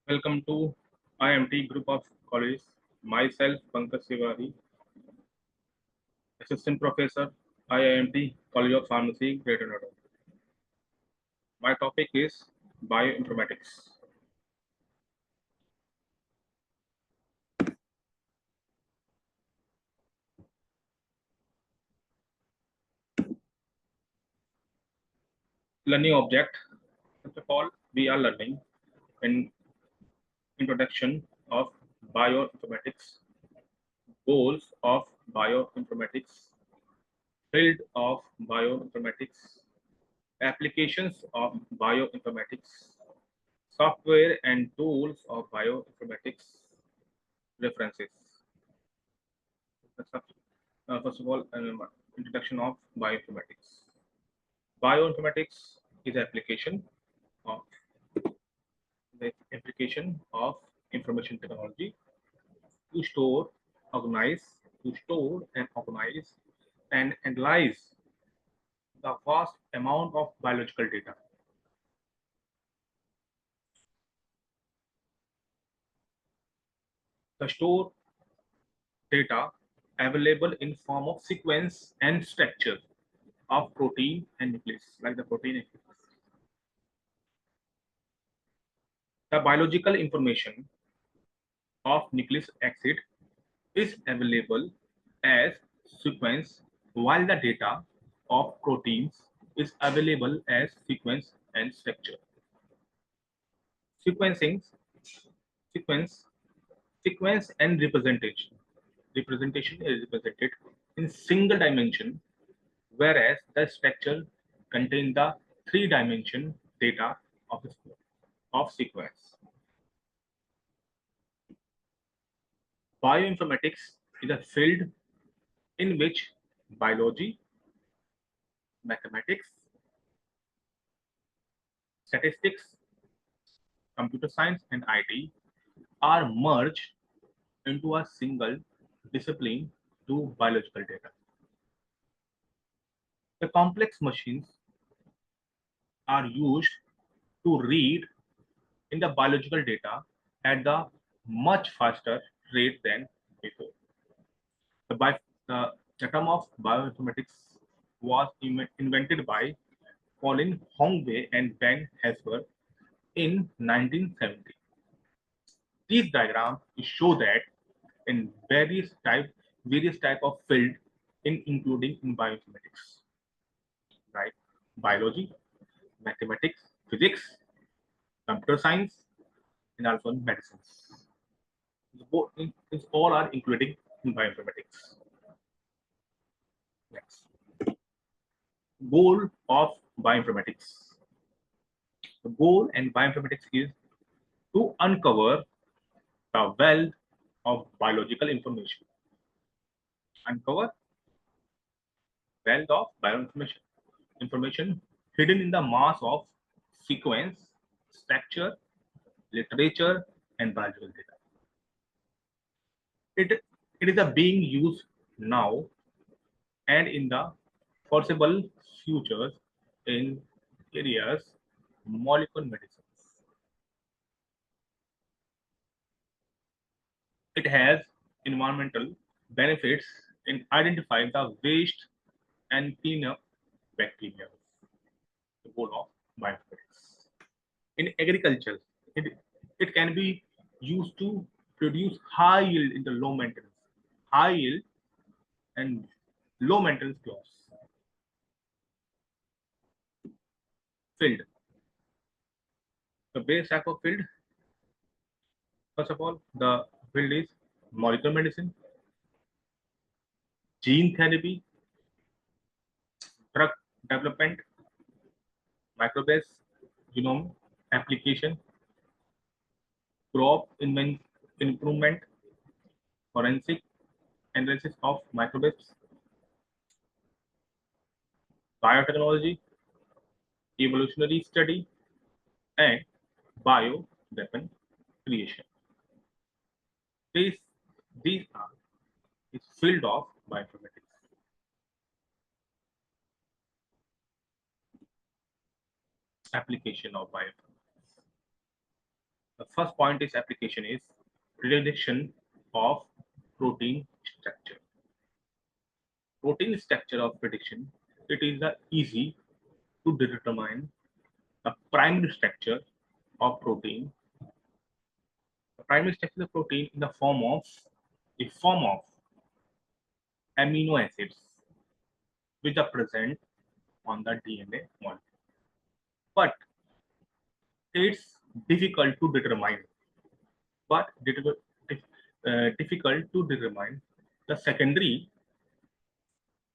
Welcome to IIMT Group of Colleges. Myself, Pankaj Tiwari, Assistant Professor, IIMT College of Pharmacy, Greater Noida. My topic is Bioinformatics. Learning object. First of all, we are learning an introduction of bioinformatics, goals of bioinformatics, field of bioinformatics, applications of bioinformatics, software and tools of bioinformatics, references. First of all, introduction of bioinformatics. Bioinformatics is of the application of information technology to organize, store and organize and analyze the vast amount of biological data. The store data available in form of sequence and structure of protein and nucleus, like the protein and nucleus. The biological information of nucleic acid is available as sequence, while the data of proteins is available as sequence and structure. Sequencing, sequence, sequence and representation. Representation is represented in single dimension, whereas the structure contains the three-dimension data of sequence. Bioinformatics is a field in which biology, mathematics, statistics, computer science, and IT are merged into a single discipline to biological data. The complex machines are used to read in the biological data at the much faster rate than before. The, bi- the term of bioinformatics was invented by Colin Hongway and Ben Hasber in 1970. These diagrams show that in various type of field in including in bioinformatics, right? Biology, mathematics, physics, computer science, and also in medicines. It's all are including in bioinformatics. Next, goal of bioinformatics. The goal in bioinformatics is to uncover the wealth of biological information. Uncover wealth of bioinformation information hidden in the mass of sequence, structure, literature, and biological data. It is a being used now and in the foreseeable futures in areas molecular medicines. It has environmental benefits in identifying the waste and clean up bacteria. The goal of bioinformatics. In agriculture, it can be used to produce high yield in the low maintenance, high yield and low maintenance crops. Field. The base type of field, first of all, the field is molecular medicine, gene therapy, drug development, microbes, genome application, crop improvement, forensic analysis of microbes, biotechnology, evolutionary study, and bio weapon creation. These, these are the field of bioinformatics. Application of bioinformatics. The first point is application is prediction of protein structure. Protein structure of prediction. It is easy to determine the primary structure of protein. The primary structure of protein in the form of amino acids which are present on the DNA molecule. But it's difficult to determine. But difficult to determine the secondary,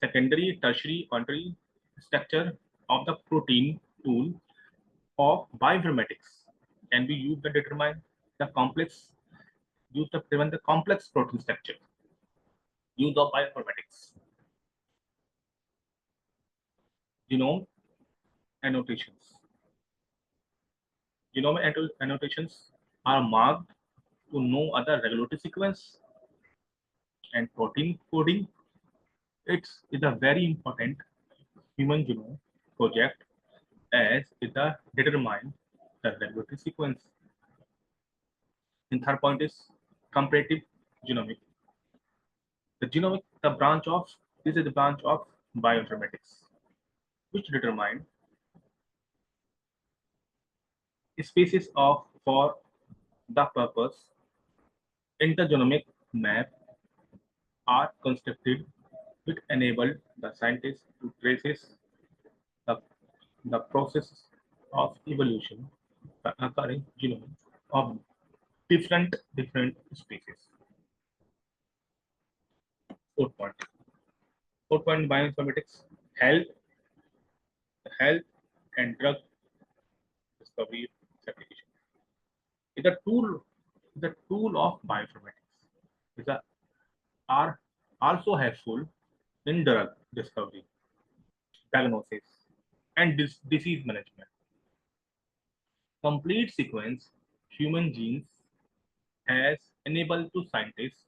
tertiary, quaternary structure of the protein tool of bioinformatics can be used to determine the complex, used to prevent the complex protein structure. Use of bioinformatics. Genome annotations. Genome annotations are marked to know other regulatory sequence and protein coding. Is a very important human genome project as it determine the regulatory sequence. And third point is comparative genomic. The genomic, the branch of this is the branch of bioinformatics, which determine species of for the purpose intergenomic map are constructed, which enable the scientists to trace the, the process of evolution by occurring genome of different species. Fourth point. Fourth point bioinformatics health and drug discovery application. Is a tool of bioinformatics. Is a are also helpful in drug discovery, diagnosis, and disease management. Complete sequence human genes has enabled to scientists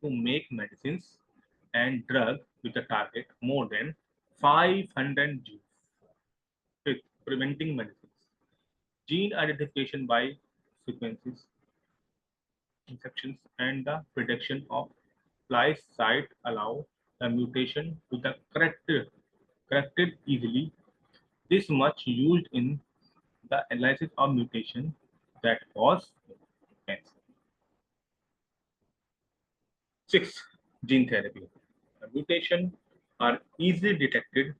to make medicines and drugs with a target more than 500 genes with preventing medicines. Gene identification by sequences, infections, and the prediction of splice site allow the mutation to be corrected easily. This much used in the analysis of mutation that cause cancer. Six, gene therapy. The mutation are easily detected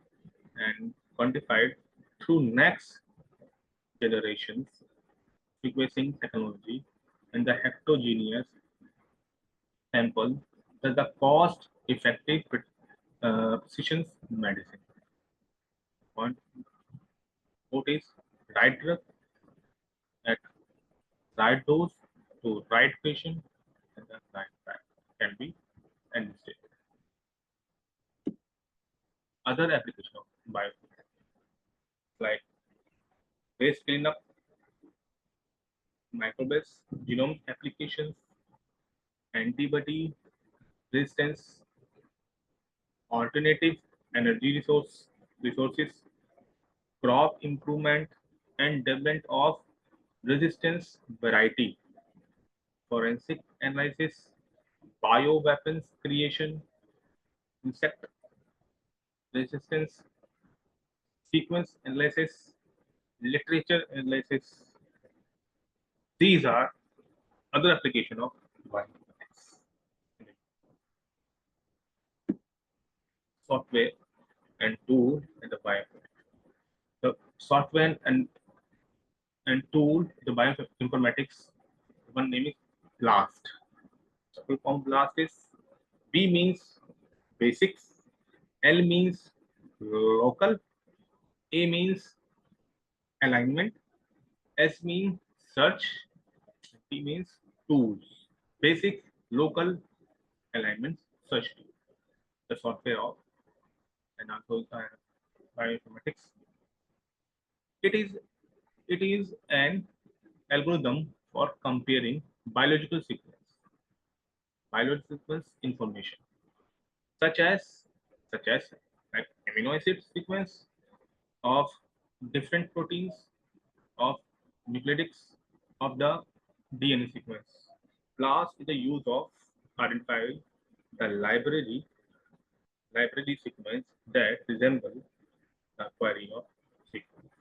and quantified through next generations sequencing technology and the heterogeneous sample as the cost effective precision medicine. Point what is right drug at right dose to right patient and the right time can be enlisted. Other application of biopharma like waste cleanup, microbes, genome applications, antibody resistance, alternative energy resources, crop improvement, and development of resistance variety, forensic analysis, bioweapons creation, insect resistance, sequence analysis, literature analysis. These are other application of bioinformatics. Software and tool and the bioinformatics. The software and tool, the bioinformatics, one name is BLAST. The full form BLAST is B means basics, L means local, A means alignment, S means search, T means tools. Basic, local, alignment, search tool. The software of and also bioinformatics. It is it is an algorithm for comparing biological sequence information, such as such as like amino acid sequence of different proteins of nucleotides of the DNA sequence. BLAST is the use of identifying the library sequence that resemble the query of sequence.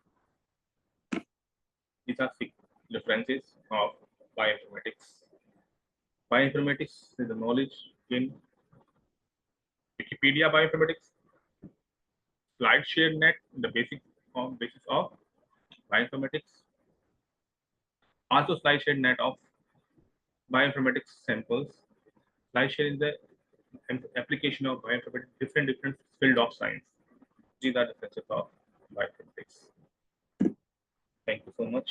These are references of bioinformatics. Bioinformatics is the knowledge in Wikipedia bioinformatics, SlideShare net, the basis of bioinformatics, also SlideShare net of bioinformatics samples. SlideShare is the application of bioinformatics, different field of science. These are the differences of bioinformatics. Thank you so much.